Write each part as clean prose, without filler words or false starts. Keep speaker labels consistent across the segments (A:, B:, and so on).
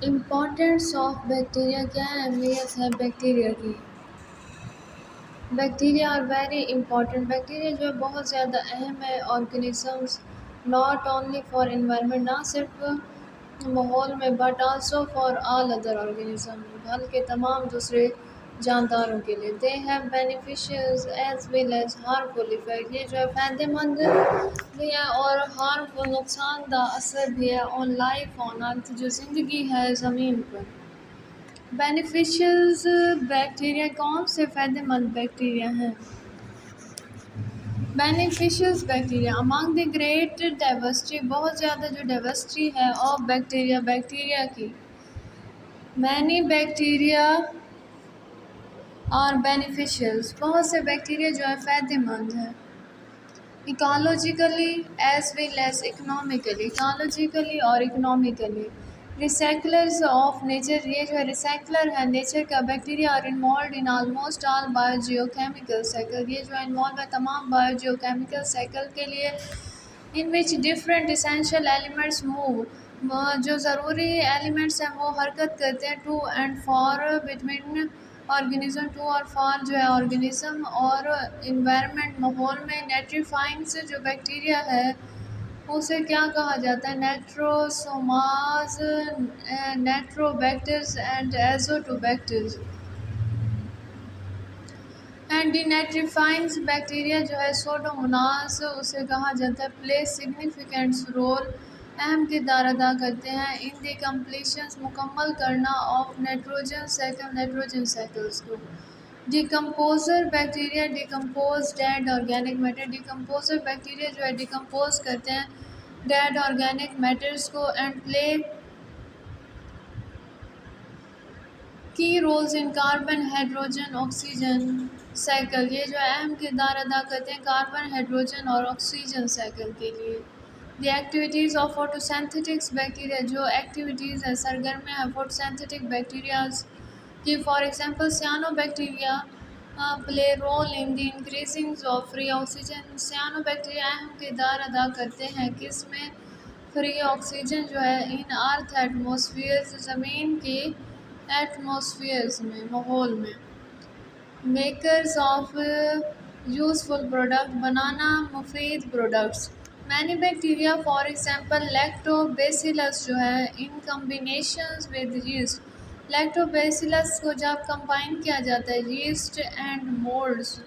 A: Importance of bacteria, क्या अहमियत है बैक्टीरिया की। Bacteria are very important. Bacteria जो है बहुत ज़्यादा अहम है organisms, not only for environment, ना सिर्फ माहौल में but also for all other organism, बल्कि तमाम दूसरे जानदारों के लिए। They have beneficials as well as harmful effect. ये जो है फ़ायदेमंद भी है और हार्मफुल नुकसानदाह असर भी है ऑन लाइफ ऑन अर्थ, जो ज़िंदगी है ज़मीन पर। बेनिफिशियल्स बैक्टीरिया कौन से फ़ायदेमंद बैक्टीरिया हैं? Beneficials bacteria among the great diversity, बहुत ज़्यादा जो डाइवर्सिटी है ऑफ बैक्टीरिया, बैक्टीरिया की। मैनी बैक्टीरिया और बेनिफिशियल्स, बहुत से बैक्टीरिया जो है फ़ायदेमंद हैं। Ecologically as well as economically, ecologically और इकोनॉमिकली। रिसाइकलर्स ऑफ नेचर, ये जो है रिसाइकलर है नेचर का। Bacteria are involve in almost all biogeochemical cycle, ये जो है इन्वॉल्व है तमाम बायोजियोकेमिकल साइकिल के लिए। In which different essential elements move, जो ज़रूरी एलिमेंट्स हैं वो हरकत करते हैं to and fro between organism, to और फॉर जो है ऑर्गेनिज्म और इन्वायरमेंट, माहौल में। नेट्रीफाइंग्स जो बैक्टीरिया है उसे क्या कहा जाता है? नेट्रोसोमास, नेट्रोबैक्टर्स एंड एजोटोबैक्टर्स। एंड डिनेट्रीफाइंग्स बैक्टीरिया जो है सोडोमोनास, उसे कहा जाता है प्ले सिग्निफिकेंट रोल, अहम किरदार अदा करते हैं इन द कम्प्लीशंस, मुकम्मल करना of nitrogen cycle, nitrogen cycles को। Decomposer bacteria decompose dead organic matter, decomposer bacteria जो है डिकम्पोज करते हैं डेड ऑर्गेनिक मैटर्स को। And play key roles in carbon hydrogen oxygen cycle, ये जो है अहम किरदार अदा करते हैं कार्बन हाइड्रोजन और ऑक्सीजन साइकिल के लिए। The activities of photosynthetics bacteria, जो एक्टिविटीज़ है सरगर्म है फोटोसिंथेटिक बैक्टीरियाज की। For example cyanobacteria play role in the increasing of free oxygen, cyanobacteria अहम किरदार अदा करते हैं किस में? फ्री ऑक्सीजन जो है इन अर्थ एटमॉस्फेयर, ज़मीन की एटमॉस्फेयर्स में, माहौल में। मेकर्स ऑफ यूज़फुल प्रोडक्ट, बनाना मुफीद products. Many bacteria for example lactobacillus जो है in combinations with yeast, lactobacillus को जब कंबाइन किया जाता है यीस्ट एंड मोल्ड्स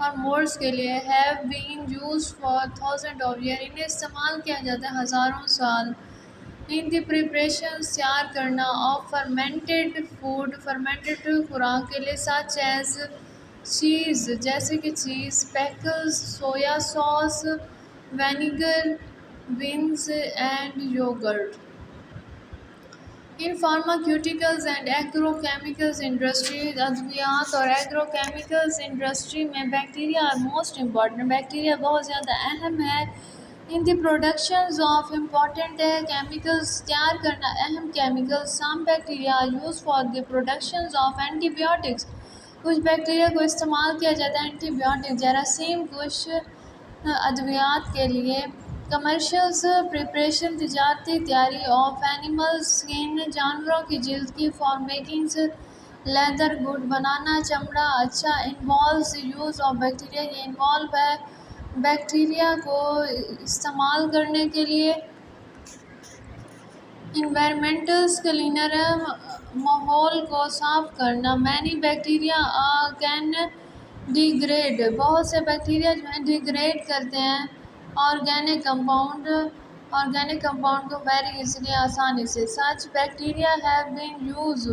A: और मोल्ड्स के लिए, have been used for thousand of year, इन्हें इस्तेमाल किया जाता है हज़ारों साल। इन द प्रिपरेशन, तैयार करना ऑफ फर्मेंटेड फूड, फर्मेंटेड खुराक के लिए, सच एज चीज़, जैसे कि cheese, pickles, soya sauce, vinegar, beans and yogurt. In pharmaceuticals and agrochemicals industry, अद्वियात और एग्रोकेमिकल्स इंडस्ट्री में bacteria are most important, bacteria बहुत ज़्यादा अहम है। In the productions of important है केमिकल्स, तैयार करना अहम chemicals. Some bacteria use for the productions of antibiotics, कुछ बैक्टीरिया को इस्तेमाल किया जाता है एंटीबायोटिक जरासीम, कुछ अद्वियात के लिए। कमर्शियल्स प्रिपरेशन, तिजारती तैयारी ऑफ एनिमल स्किन, जानवरों की जिल्द की। फॉर मेकिंग्स लेदर गुड, बनाना चमड़ा अच्छा। इन्वॉल्व्स यूज़ ऑफ बैक्टीरिया, ये इन्वॉल्व है बैक्टीरिया को इस्तेमाल करने के लिए। इन्वायरमेंटल क्लीनर, माहौल को साफ करना। मैनी बैक्टीरिया कैन डिग्रेड, बहुत से बैक्टीरिया जो हैं डिग्रेड करते हैं ऑर्गेनिक कंपाउंड को वेरी इजीली, आसानी से। सच बैक्टीरिया हैव बीन यूज,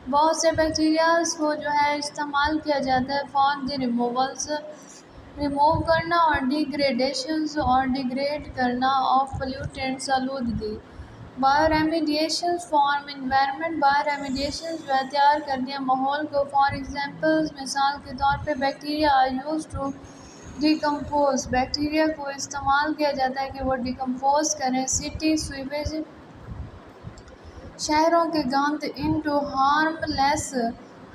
A: बहुत से बैक्टीरियाज को जो है इस्तेमाल किया जाता है फॉर द रिमूवल्स, रिमूव करना और डिग्रेडेशंस और डिग्रेड करना ऑफ पोल्यूटेंट्स, आलूदगी। बायोरेमिडिएशन फॉर्म इन्वायरमेंट, बायोरेमिडिएशन जो है तैयार करती है माहौल को। फॉर एग्जांपल्स, मिसाल के तौर पे bacteria are use to decompose, bacteria को इस्तेमाल किया जाता है कि वो डिकम्पोज करें सिटी स्वीवेज, शहरों के गंद, इनटू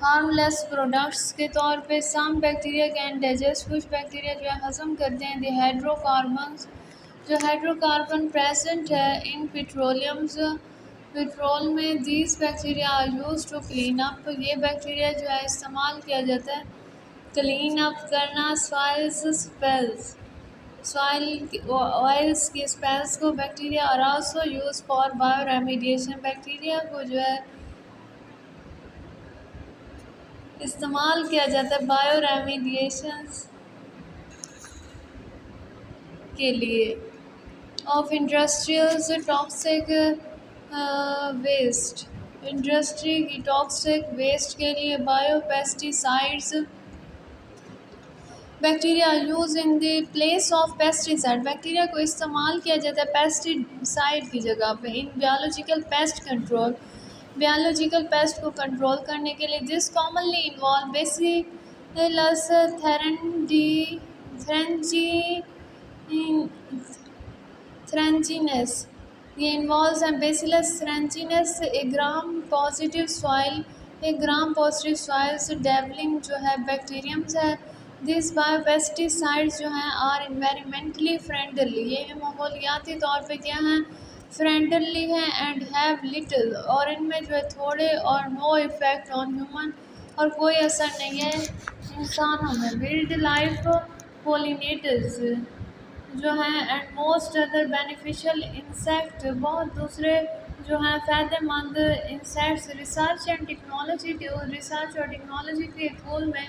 A: हार्मलेस प्रोडक्ट्स के तौर पे। सम बैक्टीरिया कैन डाइजेस्ट, कुछ बैक्टीरिया जो है हज़म करते हैं द हाइड्रोकार्बन्स, जो हाइड्रोकार्बन प्रेजेंट है इन पेट्रोलियम्स विड्रॉल में these bacteria are use to clean up, ये बैक्टीरिया जो है इस्तेमाल किया जाता है क्लीन अप करना सॉइल्स स्पेल्स, सॉइल ऑयल्स की स्पेल्स को बैक्टीरिया, और also use for bio remediation, bacteria को जो है इस्तेमाल किया जाता है बायो रेमिडिएशंस के लिए। Of industrials toxic waste, industry की टॉक्सिक वेस्ट के लिए bio pesticides, bacteria use in the place of pesticide, bacteria को इस्तेमाल किया जाता है पेस्टिसाइड की जगह पे। In biological pest control, biological pest को कंट्रोल करने के लिए this commonly involve Bacillus thuringiensis, ये इन्वॉल्व्स हैं Bacillus thuringiensis, a gram positive soil, एक ग्राम पॉजिटिव सॉइल से डेवलिंग जो है बैक्टीरियम्स है। दिस बायोपेस्टिसाइड्स जो हैं आर इन्वायरमेंटली फ्रेंडली, ये माहौलियाती तौर पे क्या हैं, फ्रेंडली हैं, एंड हैव लिटिल, और इनमें जो है थोड़े और नो इफेक्ट ऑन ह्यूमन, और कोई असर नहीं है इंसानों में। वाइल्ड लाइफ पोलिनेटर्स जो हैं and most other beneficial insect, बहुत दूसरे जो हैं फ़ायदेमंद insects. Research and technology, research और टेक्नोलॉजी के टूल में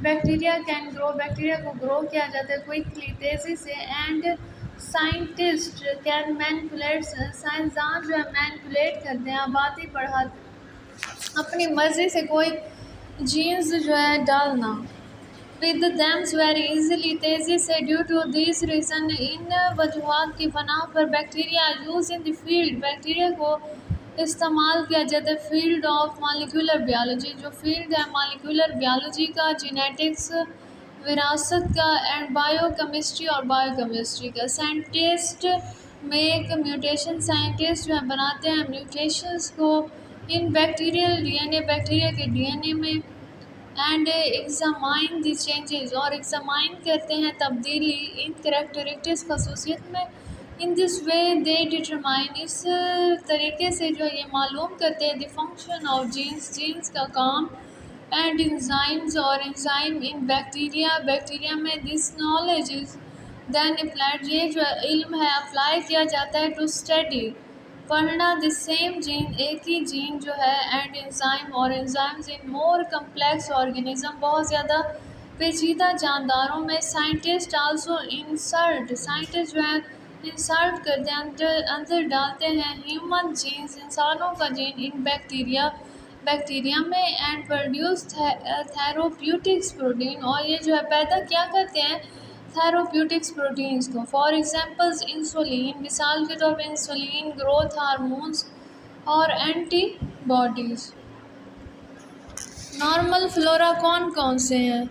A: बैक्टीरिया कैन ग्रो, बैक्टीरिया को ग्रो किया जाता है क्विकली, तेज़ी से, एंड साइंटिस्ट कैन मैनिपुलेट, साइंसदान जो है मैनिपुलेट करते हैं, आबादी बढ़ा अपनी मर्ज़ी से कोई जीन्स जो है डालना विद दैम्स वेरी इजीली, तेज़ी से। ड्यू टू दिस रीज़न, इन वजूहात की बना पर bacteria use in the field, bacteria को इस्तेमाल किया जाता है फील्ड ऑफ मॉलिक्यूलर बायोलॉजी, जो फील्ड है मॉलिक्यूलर बायोलॉजी का, जेनेटिक्स विरासत का, एंड बायोकेमिस्ट्री और बायोकेमिस्ट्री का। साइंटिस्ट मेक म्यूटेशन, साइंटिस्ट जो है बनाते हैं म्यूटेशंस को इन बैक्टीरियल डीएनए, बैक्टीरिया के डीएनए में, एंड एग्जामाइन द चेंजेस, और एग्जामाइन करते हैं तब्दीली इन कैरेक्टरिस्टिक्स खसूसियत में। In this way they determine, इस तरीके से जो ये मालूम करते हैं the function of genes, genes का काम, एंड इंजाइम्स, और इंजाइम इन बैक्टीरिया, बैक्टीरिया में। This knowledge is then applied, ये जो इल्म है अप्लाई किया जाता है टू स्टडी, पढ़ना द सेम जीन, एक ही जीन जो है, एंड इंजाइम, और enzymes in more complex organism, बहुत ज़्यादा पेचीदा जानदारों में। साइंटिस्ट आल्सो इंसर्ट, साइंटिस्ट जो है इंसर्ट करते हैं, अंदर डालते हैं ह्यूमन जीन्स, इंसानों का जीन, इन बैक्टीरिया, बैक्टीरिया में, एंड प्रोड्यूस थेरोप्यूटिक्स प्रोटीन, और ये जो है पैदा क्या करते हैं थेरोप्यूटिक्स प्रोटीन्स को। फॉर एग्जांपल्स इंसुलिन, मिसाल के तौर पे इंसुलिन, ग्रोथ हार्मोन्स और एंटीबॉडीज़। नॉर्मल फ्लोरा कौन कौन से हैं?